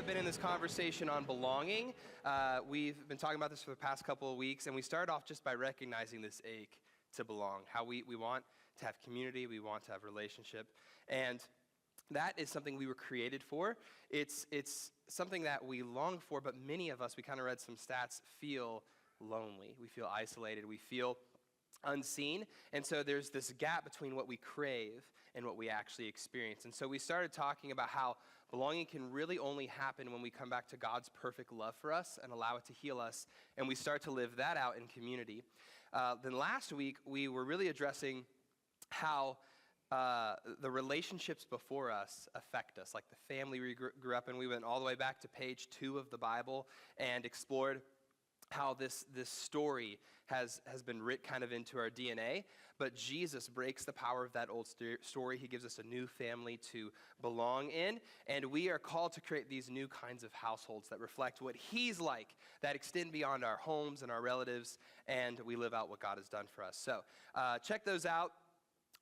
have been in this conversation on belonging. We've been talking about this for the past couple of weeks, and we started off just by recognizing this ache to belong, how we want to have community, we want to have relationship, and that is something we were created for. It's something that we long for, but many of us, we kind of read some stats, feel lonely. We feel isolated. We feel unseen. And so there's this gap between what we crave and what we actually experience. And so we started talking about how belonging can really only happen when we come back to God's perfect love for us and allow it to heal us. And we start to live that out in community. Then last week, we were really addressing how the relationships before us affect us, like the family we grew up in. We went all the way back to page 2 of the Bible and explored how this story has been writ kind of into our DNA, but Jesus breaks the power of that old story. He gives us a new family to belong in, and we are called to create these new kinds of households that reflect what He's like, that extend beyond our homes and our relatives, and we live out what God has done for us. So check those out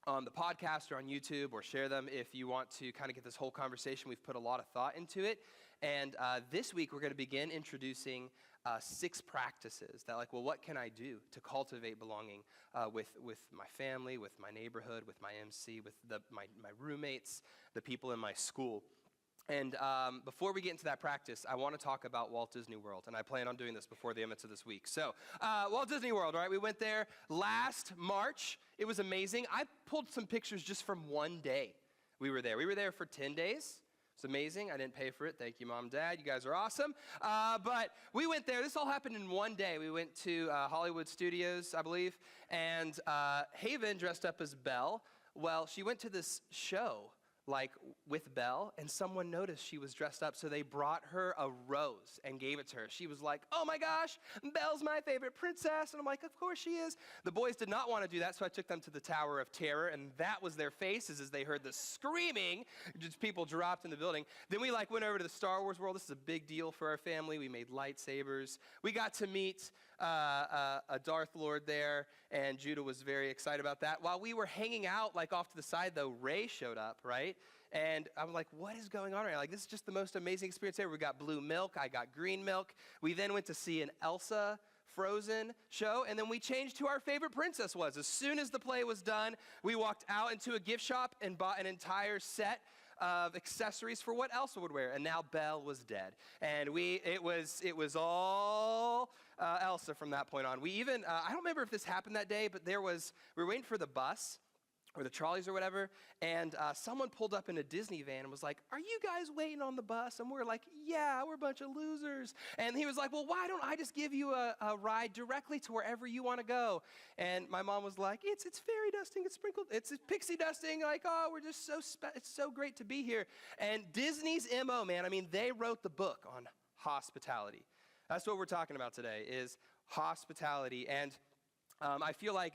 on the podcast or on YouTube, or share them if you want to kind of get this whole conversation. We've put a lot of thought into it. And this week, we're going to begin introducing 6 practices that, like, well, what can I do to cultivate belonging with my family, with my neighborhood, with my MC, with my roommates, the people in my school. And before we get into that practice, I want to talk about Walt Disney World, and I plan on doing this before the end of this week. So, Walt Disney World, right? We went there last March. It was amazing. I pulled some pictures just from one day we were there. We were there for 10 days. It's amazing. I didn't pay for it. Thank you, Mom, Dad. You guys are awesome. But we went there. This all happened in one day. We went to Hollywood Studios, I believe, and Haven dressed up as Belle. Well, she went to this show like with Belle, and someone noticed she was dressed up, so they brought her a rose and gave it to her. She was like, oh my gosh, Belle's my favorite princess, and I'm like, of course she is. The boys did not want to do that, so I took them to the Tower of Terror, and that was their faces as they heard the screaming, just people dropped in the building. Then we went over to the Star Wars world. This is a big deal for our family. We made lightsabers. We got to meet a Darth Lord there, and Judah was very excited about that. While we were hanging out off to the side, though, Rey showed up, right? And I'm like, what is going on right now? This is just the most amazing experience ever. We got blue milk. I got green milk. We then went to see an Elsa Frozen show, and then we changed who our favorite princess was. As soon as the play was done, we walked out into a gift shop and bought an entire set of accessories for what Elsa would wear. And now Belle was dead. And it was all Elsa from that point on. We even, I don't remember if this happened that day, but we were waiting for the bus, or the trolleys or whatever, and someone pulled up in a Disney van and was like, are you guys waiting on the bus? And we're like, yeah, we're a bunch of losers. And he was like, well, why don't I just give you a ride directly to wherever you want to go? And my mom was like, it's fairy dusting, it's sprinkled, it's pixie dusting, we're just it's so great to be here. And Disney's MO, man, they wrote the book on hospitality. That's what we're talking about today, is hospitality. And I feel like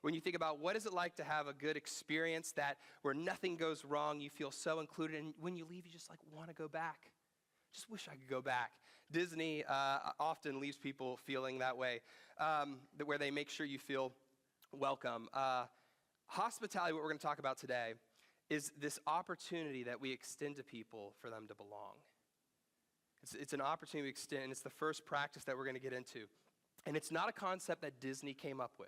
when you think about what is it like to have a good experience where nothing goes wrong, you feel so included, and when you leave, you just want to go back. Just wish I could go back. Disney often leaves people feeling that way, where they make sure you feel welcome. Hospitality, what we're going to talk about today, is this opportunity that we extend to people for them to belong. It's an opportunity we extend, and it's the first practice that we're going to get into. And it's not a concept that Disney came up with,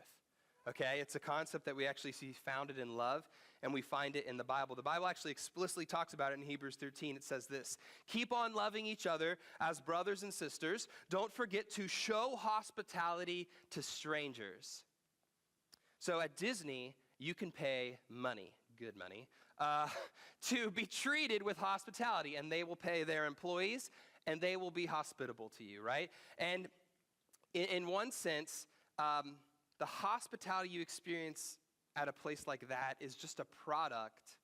okay? It's a concept that we actually see founded in love, and we find it in the Bible. The Bible actually explicitly talks about it in Hebrews 13. It says this: keep on loving each other as brothers and sisters. Don't forget to show hospitality to strangers. So at Disney, you can pay money, good money, to be treated with hospitality, and they will pay their employees, and they will be hospitable to you, right? And in one sense, the hospitality you experience at a place like that is just a product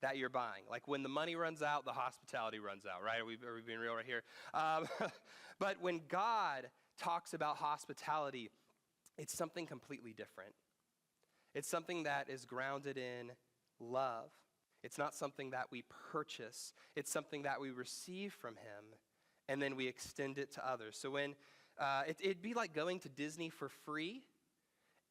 that you're buying. Like when the money runs out, the hospitality runs out, right? Are we being real right here? But when God talks about hospitality, it's something completely different. It's something that is grounded in love. It's not something that we purchase. It's something that we receive from Him, and then we extend it to others. So when it'd be like going to Disney for free,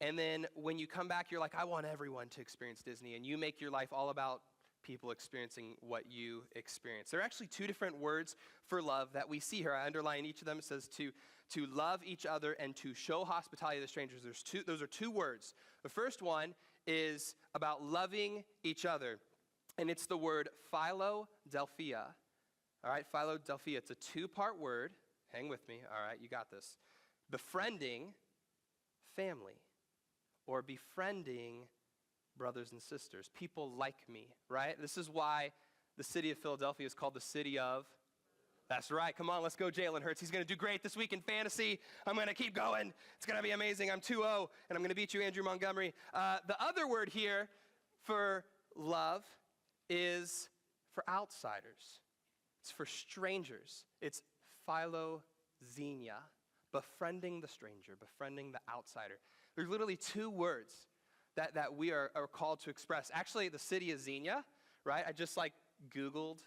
and then when you come back, you're like, I want everyone to experience Disney, and you make your life all about people experiencing what you experience. There are actually two different words for love that we see here. I underline each of them. It says to love each other and to show hospitality to strangers. Those are two words. The first one is about loving each other, and it's the word Philadelphia. All right, Philadelphia. It's a two-part word. Hang with me. All right, you got this. Befriending family, or befriending brothers and sisters, people like me, right? This is why the city of Philadelphia is called the city of, that's right, come on, let's go Jalen Hurts. He's going to do great this week in fantasy. I'm going to keep going. It's going to be amazing. I'm 2-0, and I'm going to beat you, Andrew Montgomery. The other word here for love is for outsiders. It's for strangers. It's philoxenia, befriending the stranger, befriending the outsider. There's literally two words that we are called to express. Actually, the city of Xenia, right? I just Googled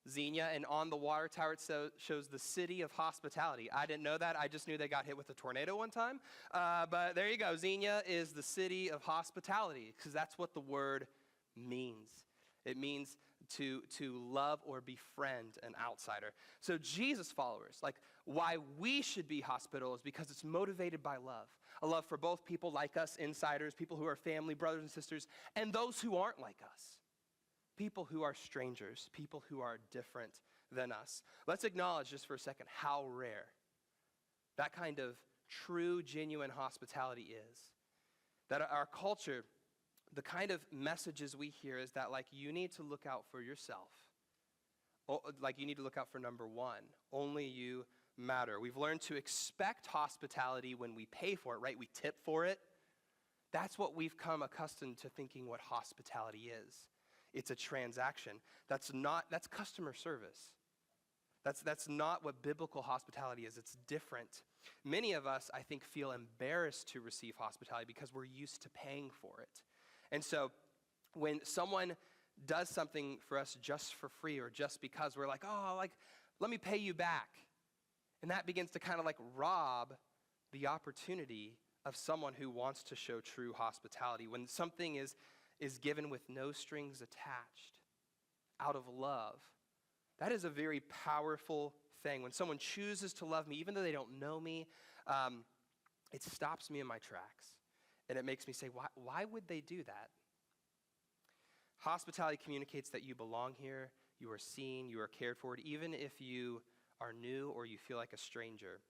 Xenia, and on the water tower it shows the city of hospitality. I didn't know that. I just knew they got hit with a tornado one time. But there you go. Xenia is the city of hospitality, because that's what the word means. It means to love or befriend an outsider. So Jesus followers, why we should be hospitable is because it's motivated by love. A love for both people like us, insiders, people who are family, brothers and sisters, and those who aren't like us. People who are strangers, people who are different than us. Let's acknowledge just for a second how rare that kind of true, genuine hospitality is. That our culture, the kind of messages we hear is that you need to look out for yourself. You need to look out for number one. Only you matter. We've learned to expect hospitality when we pay for it, right? We tip for it. That's what we've come accustomed to thinking what hospitality is. It's a transaction. That's customer service. That's not what biblical hospitality is. It's different. Many of us, I think, feel embarrassed to receive hospitality because we're used to paying for it. And so when someone does something for us just for free or just because, we're let me pay you back. And that begins to kind of rob the opportunity of someone who wants to show true hospitality. When something is given with no strings attached, out of love, that is a very powerful thing. When someone chooses to love me, even though they don't know me, it stops me in my tracks. And it makes me say, why would they do that? Hospitality communicates that you belong here, you are seen, you are cared for, even if you are new or you feel like a stranger.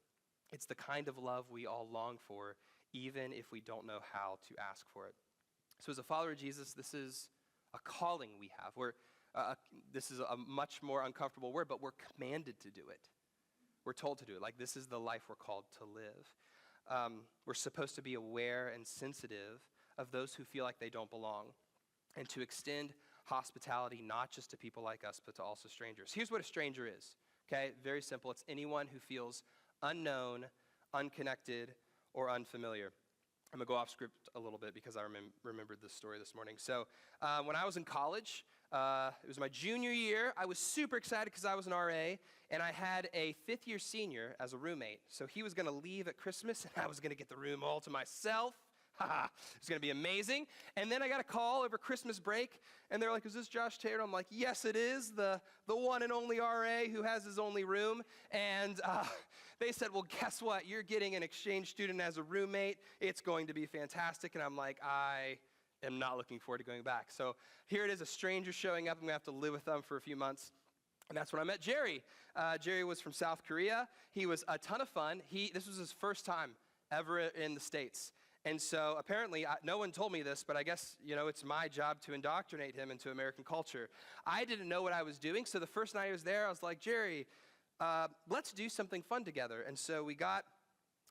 It's the kind of love we all long for, even if we don't know how to ask for it. So as a follower of Jesus, this is a calling we have. This is a much more uncomfortable word, but we're commanded to do it. We're told to do it. This is the life we're called to live. We're supposed to be aware and sensitive of those who feel like they don't belong, and to extend hospitality not just to people like us, but to also strangers. Here's what a stranger is, okay? Very simple. It's anyone who feels unknown, unconnected, or unfamiliar. I'm going to go off script a little bit because I remembered this story this morning. So when I was in college, it was my junior year, I was super excited because I was an RA, and I had a fifth-year senior as a roommate. So he was going to leave at Christmas, and I was going to get the room all to myself. It's going to be amazing. And then I got a call over Christmas break, and they're like, is this Josh Taylor? I'm like, yes, it is, the one and only RA who has his only room. And they said, well, guess what? You're getting an exchange student as a roommate. It's going to be fantastic. And I'm like, I am not looking forward to going back. So here it is, a stranger showing up. I'm going to have to live with them for a few months. And that's when I met Jerry. Jerry was from South Korea. He was a ton of fun. This was his first time ever in the States. And so apparently, no one told me this, but I guess, it's my job to indoctrinate him into American culture. I didn't know what I was doing, so the first night I was there, I was like, Jerry, let's do something fun together. And so we got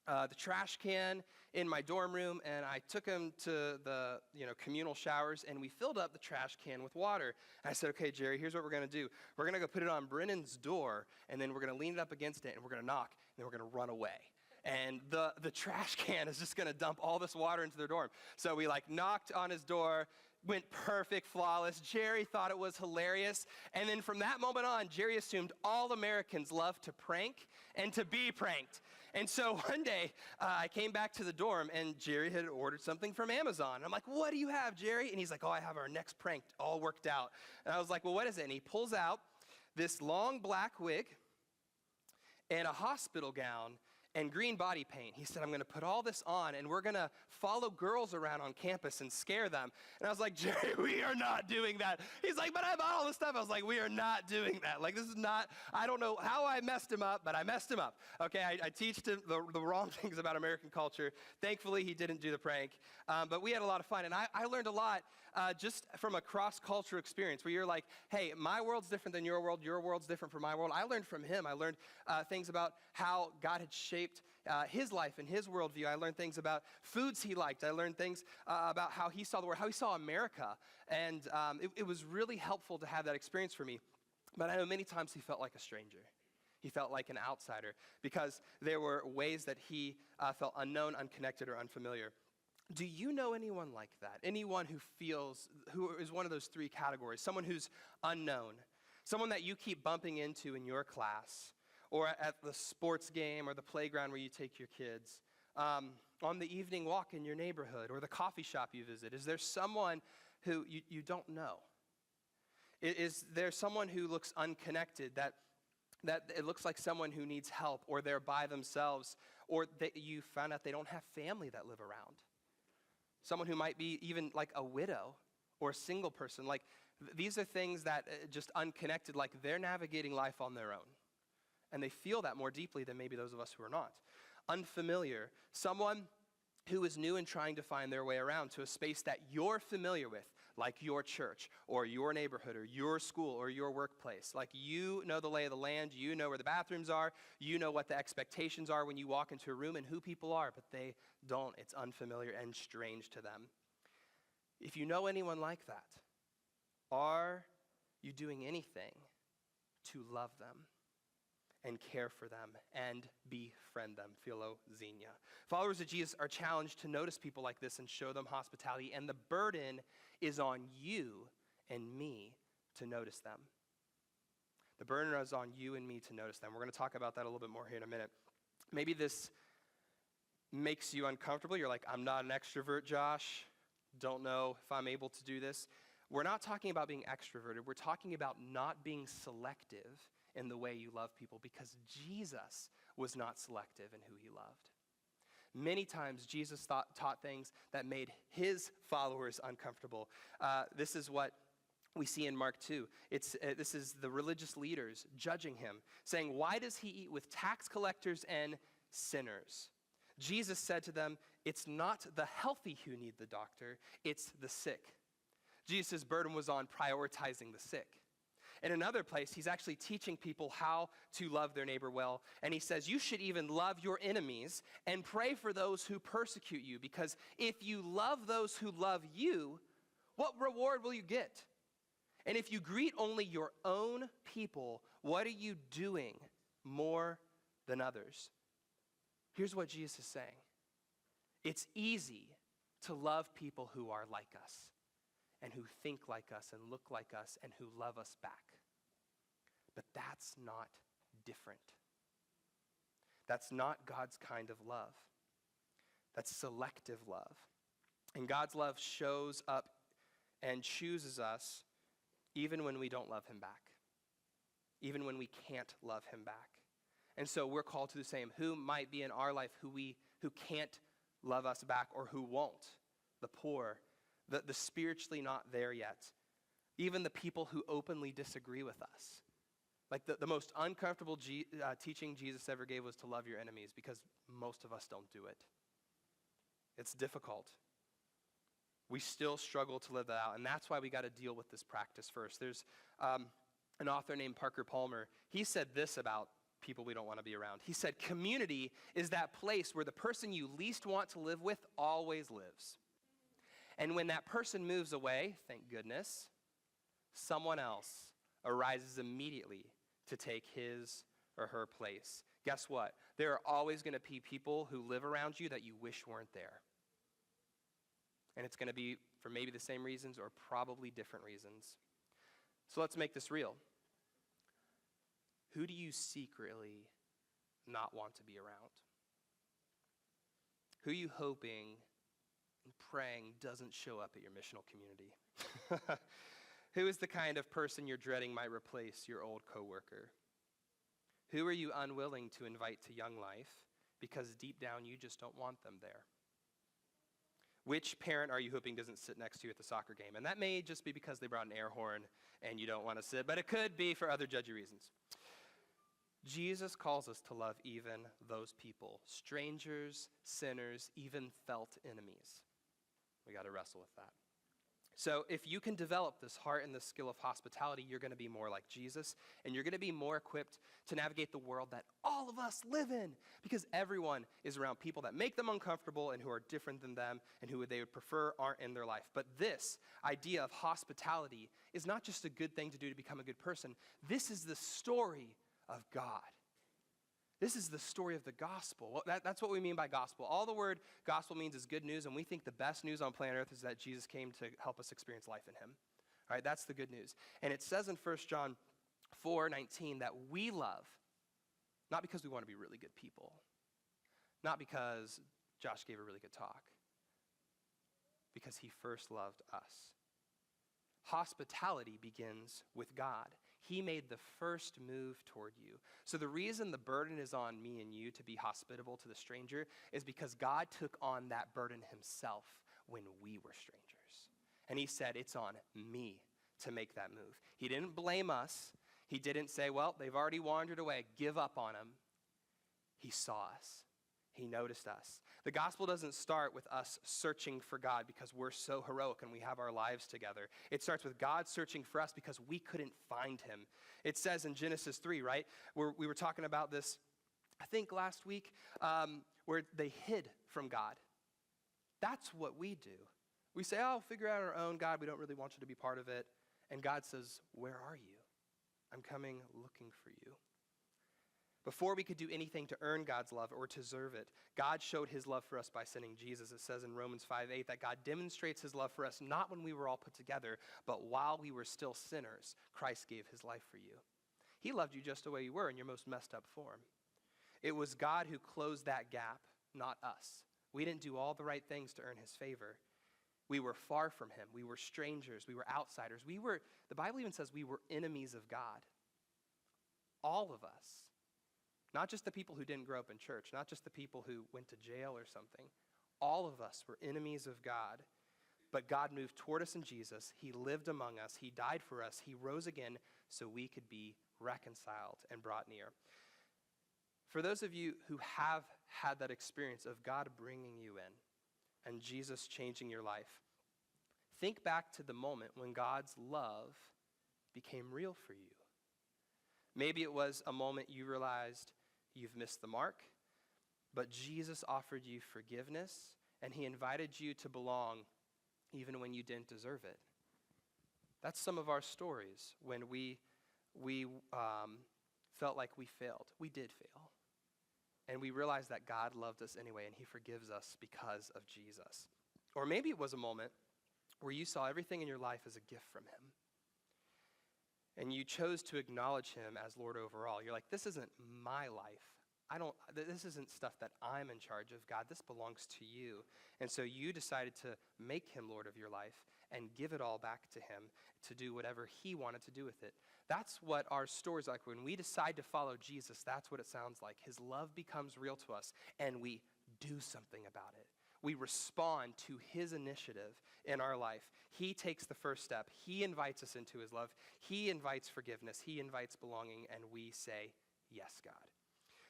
the trash can in my dorm room, and I took him to the communal showers, and we filled up the trash can with water. And I said, okay, Jerry, here's what we're going to do. We're going to go put it on Brennan's door, and then we're going to lean it up against it, and we're going to knock, and then we're going to run away. and the trash can is just going to dump all this water into their dorm. So we like knocked on his door, went perfect, flawless. Jerry thought it was hilarious. And then from that moment on, Jerry assumed all Americans love to prank and to be pranked. And so one day, I came back to the dorm, and Jerry had ordered something from Amazon. I'm like, what do you have, Jerry? And he's like, oh, I have our next prank all worked out. And I was like, well, what is it? And he pulls out this long black wig and a hospital gown and green body paint. He said, I'm going to put all this on, and we're going to follow girls around on campus and scare them. And I was like, Jerry, we are not doing that. He's like, but I bought all this stuff. I was like, we are not doing that. Like, this is not, I don't know how I messed him up, but I messed him up. Okay, I teach him the wrong things about American culture. Thankfully, he didn't do the prank. But we had a lot of fun, and I learned a lot just from a cross-culture experience where you're like, hey, my world's different than your world's different from my world. I learned from him. I learned things about how God had shaped his life and his worldview. I learned things about foods he liked. I learned things about how he saw the world, how he saw America. And it was really helpful to have that experience for me. But I know many times he felt like a stranger. He felt like an outsider because there were ways that he felt unknown, unconnected, or unfamiliar. Do you know anyone like that? Anyone who is one of those three categories? Someone who's unknown, someone that you keep bumping into in your class, or at the sports game or the playground where you take your kids, on the evening walk in your neighborhood or the coffee shop you visit? Is there someone who you don't know? Is there someone who looks unconnected, that it looks like someone who needs help, or they're by themselves, or that you found out they don't have family that live around? Someone who might be even like a widow or a single person. Like, these are things that just unconnected, like they're navigating life on their own. And they feel that more deeply than maybe those of us who are not. Unfamiliar, someone who is new and trying to find their way around to a space that you're familiar with, like your church or your neighborhood or your school or your workplace. Like, you know the lay of the land, you know where the bathrooms are, you know what the expectations are when you walk into a room and who people are, but they don't. It's unfamiliar and strange to them. If you know anyone like that, are you doing anything to love them and care for them and befriend them? Philoxenia. Followers of Jesus are challenged to notice people like this and show them hospitality, and the burden is on you and me to notice them. The burden is on you and me to notice them. We're going to talk about that a little bit more here in a minute. Maybe this makes you uncomfortable. You're like, I'm not an extrovert, Josh. Don't know if I'm able to do this. We're not talking about being extroverted. We're talking about not being selective in the way you love people, because Jesus was not selective in who he loved. Many times Jesus taught things that made his followers uncomfortable. This is what we see in Mark 2. This is the religious leaders judging him, saying, why does he eat with tax collectors and sinners? Jesus said to them, it's not the healthy who need the doctor, it's the sick. Jesus' burden was on prioritizing the sick. In another place, he's actually teaching people how to love their neighbor well. And he says, you should even love your enemies and pray for those who persecute you. Because if you love those who love you, what reward will you get? And if you greet only your own people, what are you doing more than others? Here's what Jesus is saying. It's easy to love people who are like us, and who think like us and look like us and who love us back. But that's not different. That's not God's kind of love. That's selective love. And God's love shows up and chooses us even when we don't love him back, even when we can't love him back. And so we're called to the same. Who might be in our life who can't love us back, or who won't? The poor, the spiritually not there yet, even the people who openly disagree with us. Like the most uncomfortable teaching Jesus ever gave was to love your enemies, because most of us don't do it. It's difficult. We still struggle to live that out, and that's why we got to deal with this practice first. There's an author named Parker Palmer. He said this about people we don't want to be around. He said, community is that place where the person you least want to live with always lives. And when that person moves away, thank goodness, someone else arises immediately to take his or her place. Guess what? There are always going to be people who live around you that you wish weren't there. And it's going to be for maybe the same reasons or probably different reasons. So let's make this real. Who do you secretly not want to be around? Who are you hoping and praying doesn't show up at your missional community? Who is the kind of person you're dreading might replace your old coworker? Who are you unwilling to invite to Young Life because deep down you just don't want them there? Which parent are you hoping doesn't sit next to you at the soccer game? And that may just be because they brought an air horn and you don't want to sit, but it could be for other judgy reasons. Jesus calls us to love even those people, strangers, sinners, even felt enemies. We got to wrestle with that. So if you can develop this heart and this skill of hospitality, you're going to be more like Jesus, and you're going to be more equipped to navigate the world that all of us live in, because everyone is around people that make them uncomfortable and who are different than them and who they would prefer aren't in their life. But this idea of hospitality is not just a good thing to do to become a good person. This is the story of God. This is the story of the gospel. That's what we mean by gospel. All the word gospel means is good news, and we think the best news on planet Earth is that Jesus came to help us experience life in him. All right, that's the good news. And it says in 1 John 4:19 that we love, not because we want to be really good people, not because Josh gave a really good talk, because he first loved us. Hospitality begins with God. He made the first move toward you. So the reason the burden is on me and you to be hospitable to the stranger is because God took on that burden himself when we were strangers. And he said, it's on me to make that move. He didn't blame us. He didn't say, well, they've already wandered away. Give up on them. He saw us. He noticed us. The gospel doesn't start with us searching for God because we're so heroic and we have our lives together. It starts with God searching for us because we couldn't find him. It says in Genesis 3, right? We were talking about this, I think last week, where they hid from God. That's what we do. We say, oh, figure out our own, God, we don't really want you to be part of it. And God says, where are you? I'm coming looking for you. Before we could do anything to earn God's love or to deserve it, God showed his love for us by sending Jesus. It says in Romans 5:8 that God demonstrates his love for us not when we were all put together, but while we were still sinners, Christ gave his life for you. He loved you just the way you were in your most messed up form. It was God who closed that gap, not us. We didn't do all the right things to earn his favor. We were far from him. We were strangers. We were outsiders. The Bible even says we were enemies of God. All of us. Not just the people who didn't grow up in church, not just the people who went to jail or something. All of us were enemies of God, but God moved toward us in Jesus. He lived among us. He died for us. He rose again so we could be reconciled and brought near. For those of you who have had that experience of God bringing you in and Jesus changing your life, think back to the moment when God's love became real for you. Maybe it was a moment you realized you've missed the mark, but Jesus offered you forgiveness, and he invited you to belong even when you didn't deserve it. That's some of our stories when we felt like we failed. We did fail. And we realized that God loved us anyway, and he forgives us because of Jesus. Or maybe it was a moment where you saw everything in your life as a gift from him. And you chose to acknowledge him as Lord over all. You're like, this isn't my life. This isn't stuff that I'm in charge of. God, this belongs to you. And so you decided to make him Lord of your life and give it all back to him to do whatever he wanted to do with it. That's what our story's like. When we decide to follow Jesus, that's what it sounds like. His love becomes real to us, and we do something about it. We respond to his initiative in our life. He takes the first step. He invites us into his love. He invites forgiveness. He invites belonging, and we say, yes, God.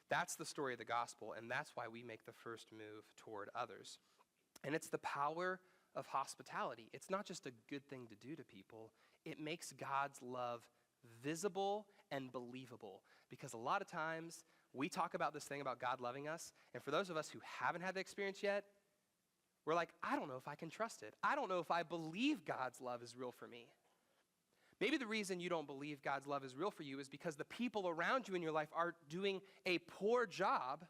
That's the story of the gospel, and that's why we make the first move toward others. And it's the power of hospitality. It's not just a good thing to do to people. It makes God's love visible and believable, because a lot of times we talk about this thing about God loving us, and for those of us who haven't had the experience yet, we're like, I don't know if I can trust it. I don't know if I believe God's love is real for me. Maybe the reason you don't believe God's love is real for you is because the people around you in your life are doing a poor job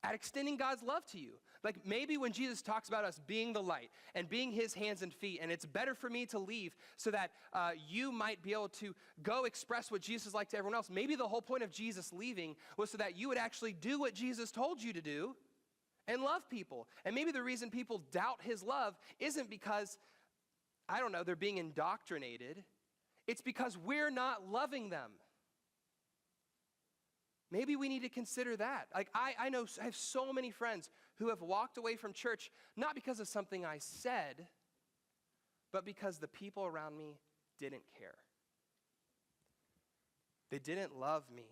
at extending God's love to you. Like maybe when Jesus talks about us being the light and being his hands and feet, and it's better for me to leave so that you might be able to go express what Jesus is like to everyone else. Maybe the whole point of Jesus leaving was so that you would actually do what Jesus told you to do and love people. And maybe the reason people doubt his love isn't because, I don't know, they're being indoctrinated. It's because we're not loving them. Maybe we need to consider that. Like I know I have so many friends who have walked away from church, not because of something I said, but because the people around me didn't care. They didn't love me.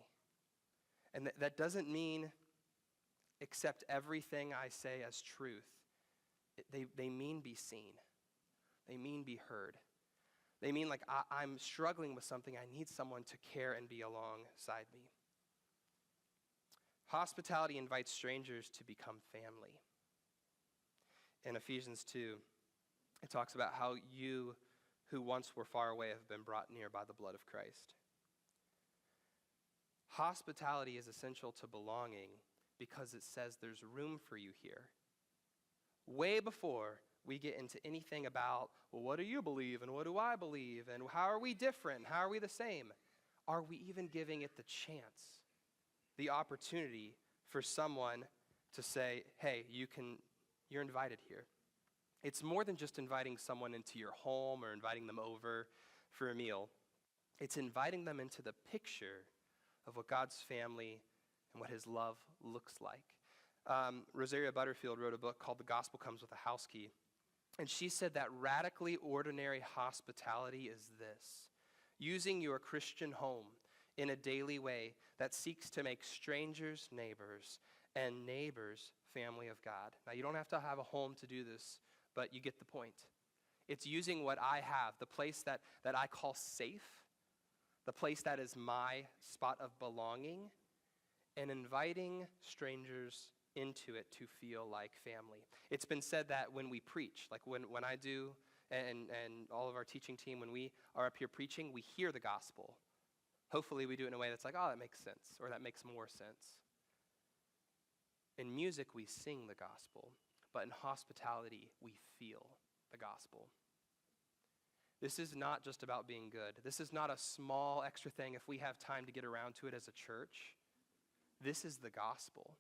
And that doesn't mean accept everything I say as truth. They mean be seen. They mean be heard. They mean like I'm struggling with something. I need someone to care and be alongside me. Hospitality invites strangers to become family. In Ephesians 2, it talks about how you who once were far away have been brought near by the blood of Christ. Hospitality is essential to belonging because it says there's room for you here. Way before we get into anything about, well, what do you believe and what do I believe and how are we different? How are we the same? Are we even giving it the chance? The opportunity for someone to say, hey, you're invited here. It's more than just inviting someone into your home or inviting them over for a meal. It's inviting them into the picture of what God's family and what his love looks like. Rosaria Butterfield wrote a book called The Gospel Comes with a House Key. And she said that radically ordinary hospitality is this: using your Christian home in a daily way that seeks to make strangers neighbors and neighbors family of God. Now, you don't have to have a home to do this, but you get the point. It's using what I have, the place that I call safe, the place that is my spot of belonging, and inviting strangers into it to feel like family. It's been said that when we preach, like when I do, and all of our teaching team, when we are up here preaching, we hear the gospel. Hopefully we do it in a way that's like, oh, that makes sense, or that makes more sense. In music, we sing the gospel, but in hospitality, we feel the gospel. This is not just about being good. This is not a small extra thing if we have time to get around to it as a church. This is the gospel.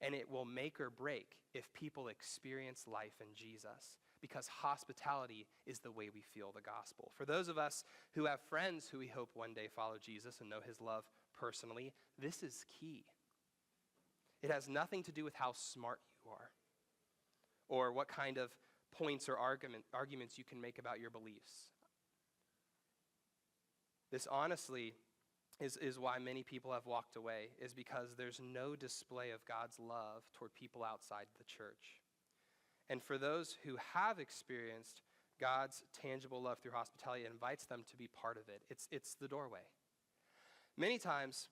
And it will make or break if people experience life in Jesus, because hospitality is the way we feel the gospel. For those of us who have friends who we hope one day follow Jesus and know his love personally, this is key. It has nothing to do with how smart you are or what kind of points or arguments you can make about your beliefs. This honestly is why many people have walked away, is because there's no display of God's love toward people outside the church. And for those who have experienced God's tangible love through hospitality, it invites them to be part of it. It's the doorway. Many times,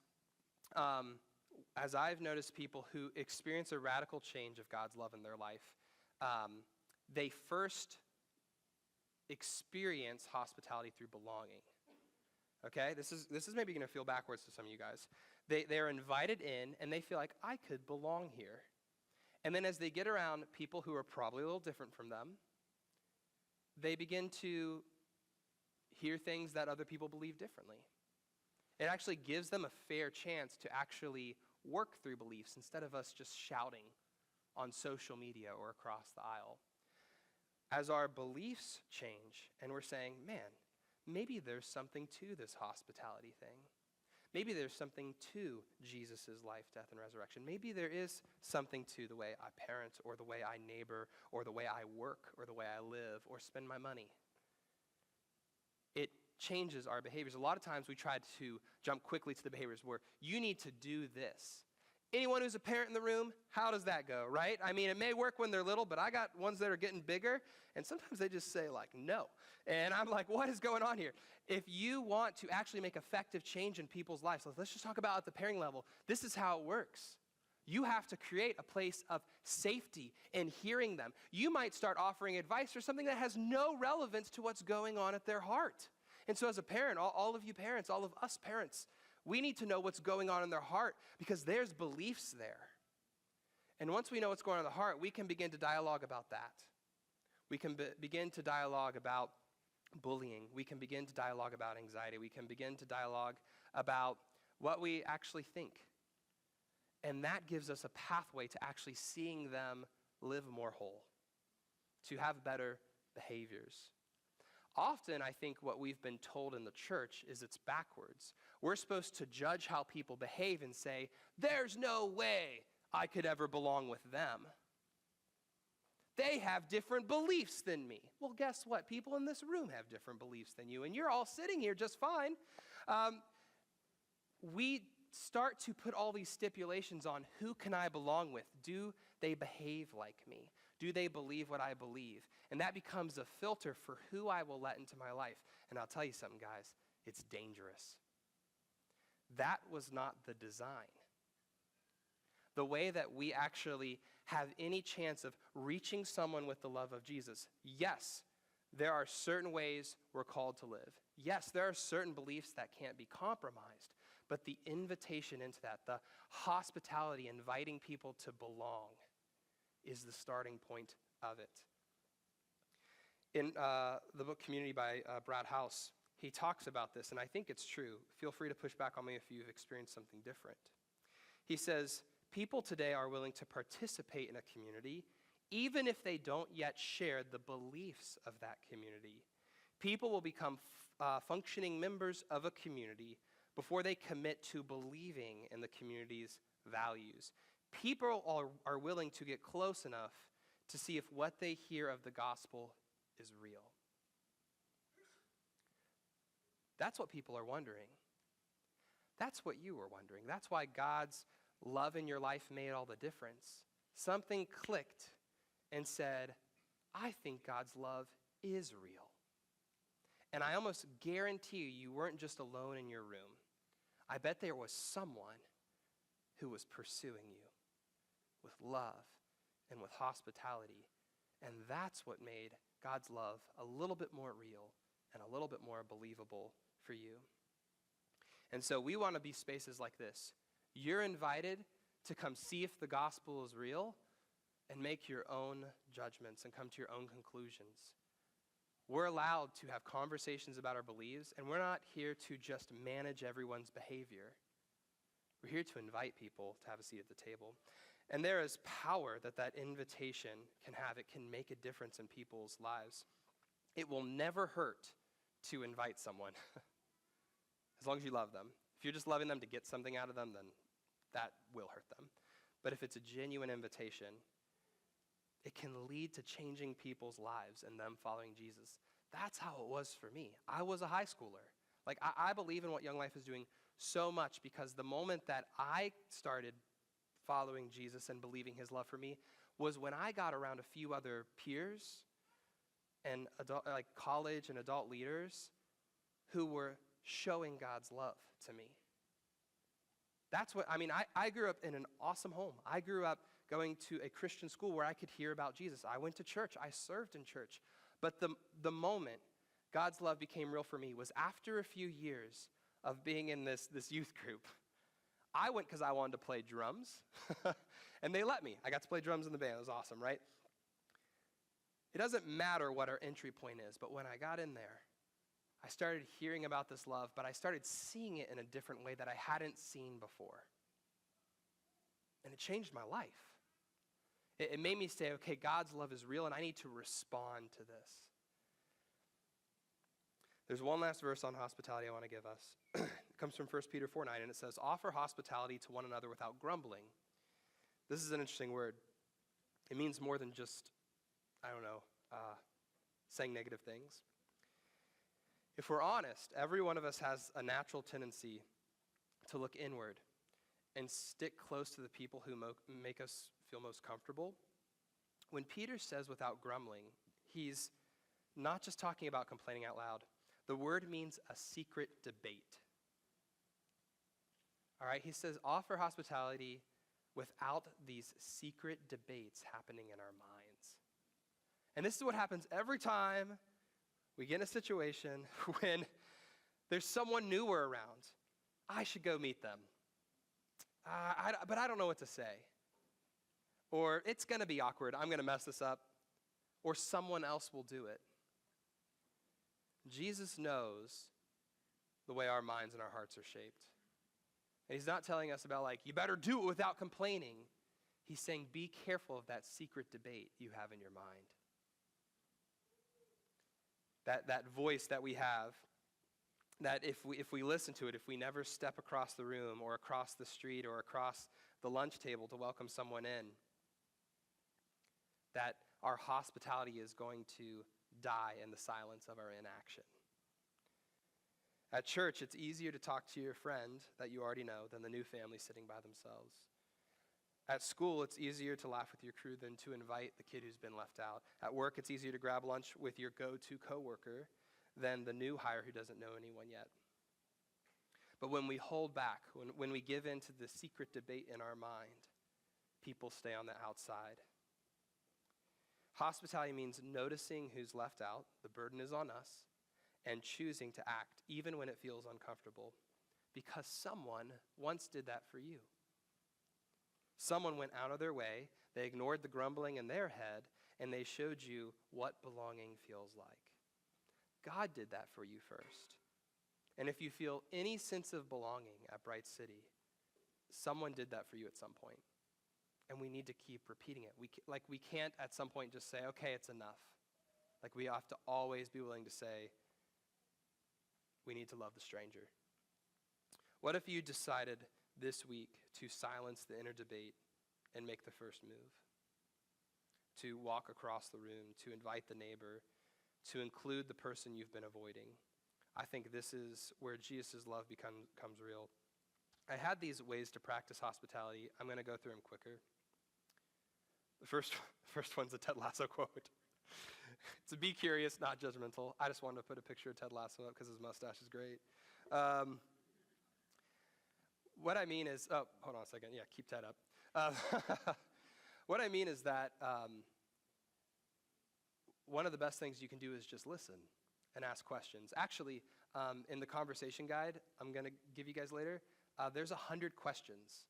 as I've noticed people who experience a radical change of God's love in their life, they first experience hospitality through belonging. Okay, this is maybe going to feel backwards to some of you guys. They're invited in, and they feel like, I could belong here. And then as they get around people who are probably a little different from them, they begin to hear things that other people believe differently. It actually gives them a fair chance to actually work through beliefs instead of us just shouting on social media or across the aisle. As our beliefs change and we're saying, man, maybe there's something to this hospitality thing. Maybe there's something to Jesus' life, death, and resurrection. Maybe there is something to the way I parent or the way I neighbor or the way I work or the way I live or spend my money. It changes our behaviors. A lot of times we try to jump quickly to the behaviors where you need to do this. Anyone who's a parent in the room, how does that go, right? I mean, it may work when they're little, but I got ones that are getting bigger, and sometimes they just say, like, no. And I'm like, what is going on here? If you want to actually make effective change in people's lives, let's just talk about at the parenting level. This is how it works. You have to create a place of safety in hearing them. You might start offering advice for something that has no relevance to what's going on at their heart. And so as a parent, all of you parents, all of us parents, we need to know what's going on in their heart because there's beliefs there. And once we know what's going on in the heart, we can begin to dialogue about that. We can begin to dialogue about bullying. We can begin to dialogue about anxiety. We can begin to dialogue about what we actually think. And that gives us a pathway to actually seeing them live more whole, to have better behaviors. Often, I think what we've been told in the church is it's backwards. We're supposed to judge how people behave and say, there's no way I could ever belong with them. They have different beliefs than me. Well, guess what? People in this room have different beliefs than you, and you're all sitting here just fine. We start to put all these stipulations on who can I belong with. Do they behave like me? Do they believe what I believe? And that becomes a filter for who I will let into my life. And I'll tell you something, guys, it's dangerous. That was not the design. The way that we actually have any chance of reaching someone with the love of Jesus, yes, there are certain ways we're called to live. Yes, there are certain beliefs that can't be compromised. But the invitation into that, the hospitality, inviting people to belong, is the starting point of it. In the book Community by Brad House, he talks about this, and I think it's true. Feel free to push back on me if you've experienced something different. He says, people today are willing to participate in a community even if they don't yet share the beliefs of that community. People will become functioning members of a community before they commit to believing in the community's values. People are willing to get close enough to see if what they hear of the gospel is real. That's what people are wondering. That's what you were wondering. That's why God's love in your life made all the difference. Something clicked and said, I think God's love is real. And I almost guarantee you weren't just alone in your room. I bet there was someone who was pursuing you with love and with hospitality. And that's what made God's love a little bit more real and a little bit more believable for you. And so we want to be spaces like this. You're invited to come see if the gospel is real and make your own judgments and come to your own conclusions. We're allowed to have conversations about our beliefs, and we're not here to just manage everyone's behavior. We're here to invite people to have a seat at the table. And there is power that invitation can have. It can make a difference in people's lives. It will never hurt to invite someone, as long as you love them. If you're just loving them to get something out of them, then that will hurt them. But if it's a genuine invitation, it can lead to changing people's lives and them following Jesus. That's how it was for me. I was a high schooler. Like, I believe in what Young Life is doing so much because the moment that I started following Jesus and believing his love for me was when I got around a few other peers and college and adult leaders who were showing God's love to me. That's what, I grew up in an awesome home. I grew up going to a Christian school where I could hear about Jesus. I went to church. I served in church. But the moment God's love became real for me was after a few years of being in this youth group. I went because I wanted to play drums, and they let me. I got to play drums in the band. It was awesome, right? It doesn't matter what our entry point is, but when I got in there, I started hearing about this love, but I started seeing it in a different way that I hadn't seen before. And it changed my life. It made me say, okay, God's love is real, and I need to respond to this. There's one last verse on hospitality I want to give us. It comes from 1 Peter 4:9, and it says, offer hospitality to one another without grumbling. This is an interesting word. It means more than just, saying negative things. If we're honest, every one of us has a natural tendency to look inward and stick close to the people who make us feel most comfortable. When Peter says without grumbling, he's not just talking about complaining out loud. The word means a secret debate. All right, he says offer hospitality without these secret debates happening in our minds. And this is what happens every time we get in a situation when there's someone newer around. I should go meet them. But I don't know what to say. or it's going to be awkward, I'm going to mess this up, or someone else will do it. Jesus knows the way our minds and our hearts are shaped. And he's not telling us about you better do it without complaining. He's saying be careful of that secret debate you have in your mind. That voice that we have, that if we listen to it, if we never step across the room or across the street or across the lunch table to welcome someone in, that our hospitality is going to die in the silence of our inaction. At church, it's easier to talk to your friend that you already know than the new family sitting by themselves. At school, it's easier to laugh with your crew than to invite the kid who's been left out. At work, it's easier to grab lunch with your go-to coworker than the new hire who doesn't know anyone yet. But when we hold back, when we give in to the secret debate in our mind, people stay on the outside. Hospitality means noticing who's left out, the burden is on us, and choosing to act even when it feels uncomfortable, because someone once did that for you. Someone went out of their way, they ignored the grumbling in their head, and they showed you what belonging feels like. God did that for you first. And if you feel any sense of belonging at Bright City, someone did that for you at some point. And we need to keep repeating it. We can't at some point just say, okay, it's enough. We have to always be willing to say, we need to love the stranger. What if you decided this week to silence the inner debate and make the first move? To walk across the room, to invite the neighbor, to include the person you've been avoiding. I think this is where Jesus' love becomes real. I had these ways to practice hospitality. I'm going to go through them quicker. The first one's a Ted Lasso quote. It's a be curious, not judgmental. I just wanted to put a picture of Ted Lasso up because his mustache is great. What I mean is, hold on a second. Yeah, keep Ted up. What I mean is that one of the best things you can do is just listen and ask questions. Actually, in the conversation guide I'm going to give you guys later, there's 100 questions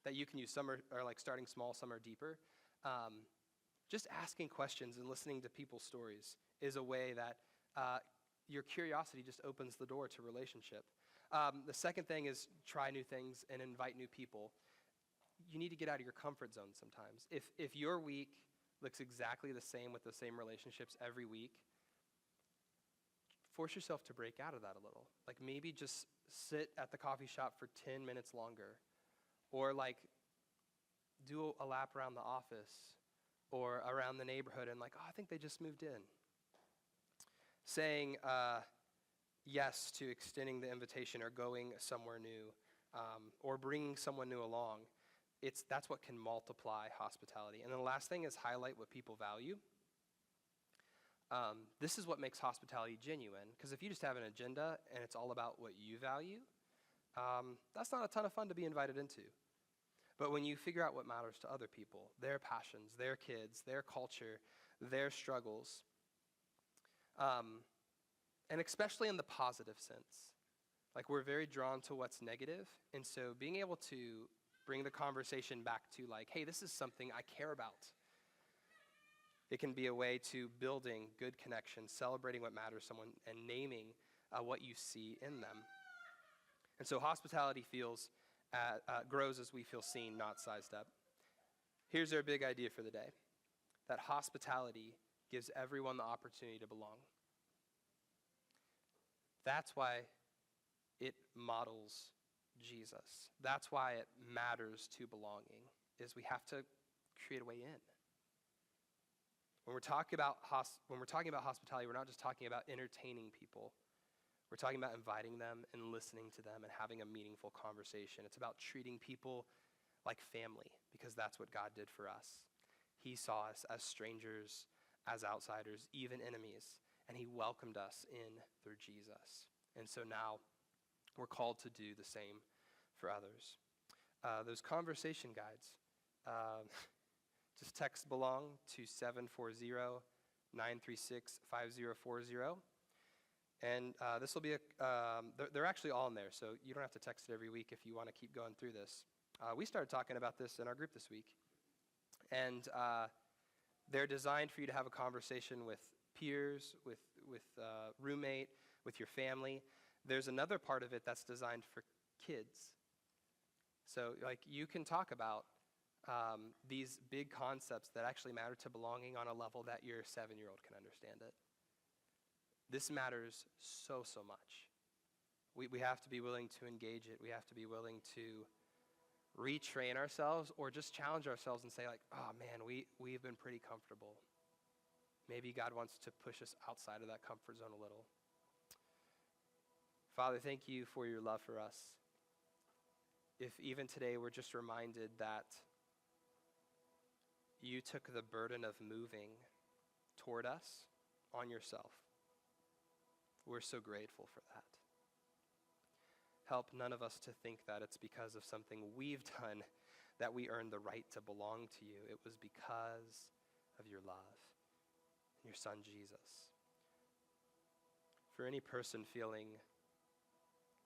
that you can use. Some are starting small, some are deeper. Just asking questions and listening to people's stories is a way that your curiosity just opens the door to relationship. The second thing is try new things and invite new people. You need to get out of your comfort zone sometimes. If your week looks exactly the same with the same relationships every week, force yourself to break out of that a little. Maybe just sit at the coffee shop for 10 minutes longer, or do a lap around the office or around the neighborhood and I think they just moved in. Saying yes to extending the invitation or going somewhere new, or bringing someone new along. That's what can multiply hospitality. And then the last thing is highlight what people value. This is what makes hospitality genuine, because if you just have an agenda and it's all about what you value, that's not a ton of fun to be invited into. But when you figure out what matters to other people, their passions, their kids, their culture, their struggles, and especially in the positive sense, we're very drawn to what's negative, and so being able to bring the conversation back to hey, this is something I care about. It can be a way to building good connections, celebrating what matters to someone, and naming what you see in them. And so hospitality grows as we feel seen, not sized up. Here's our big idea for the day, that hospitality gives everyone the opportunity to belong. That's why it models Jesus. That's why it matters to belonging, is we have to create a way in. When we're talking about hospitality, we're not just talking about entertaining people. We're talking about inviting them and listening to them and having a meaningful conversation. It's about treating people like family, because that's what God did for us. He saw us as strangers, as outsiders, even enemies, and he welcomed us in through Jesus. And so now we're called to do the same for others. Those conversation guides, just text belong to 740-936-5040. And this will be they're actually all in there, so you don't have to text it every week if you want to keep going through this. We started talking about this in our group this week. And they're designed for you to have a conversation with peers, with roommate, with your family. There's another part of it that's designed for kids. So like you can talk about these big concepts that actually matter to belonging on a level that your 7-year-old can understand it. This matters so much. We have to be willing to engage it. We have to be willing to retrain ourselves or just challenge ourselves and say like, oh man, we've been pretty comfortable. Maybe God wants to push us outside of that comfort zone a little. Father, thank you for your love for us. If even today we're just reminded that you took the burden of moving toward us on yourself, we're so grateful for that. Help none of us to think that it's because of something we've done that we earned the right to belong to you. It was because of your love and your son, Jesus. For any person feeling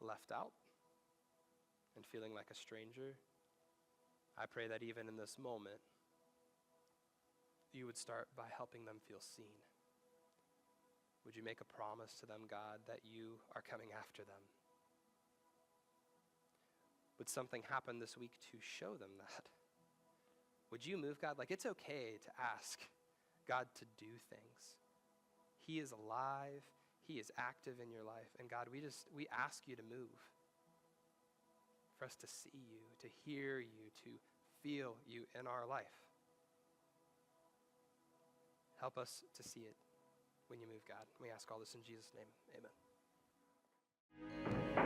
left out and feeling like a stranger, I pray that even in this moment, you would start by helping them feel seen. Would you make a promise to them, God, that you are coming after them? Would something happen this week to show them that? Would you move, God? Like, it's okay to ask God to do things. He is alive. He is active in your life. And God, we ask you to move. For us to see you, to hear you, to feel you in our life. Help us to see it when you move, God. We ask all this in Jesus' name. Amen.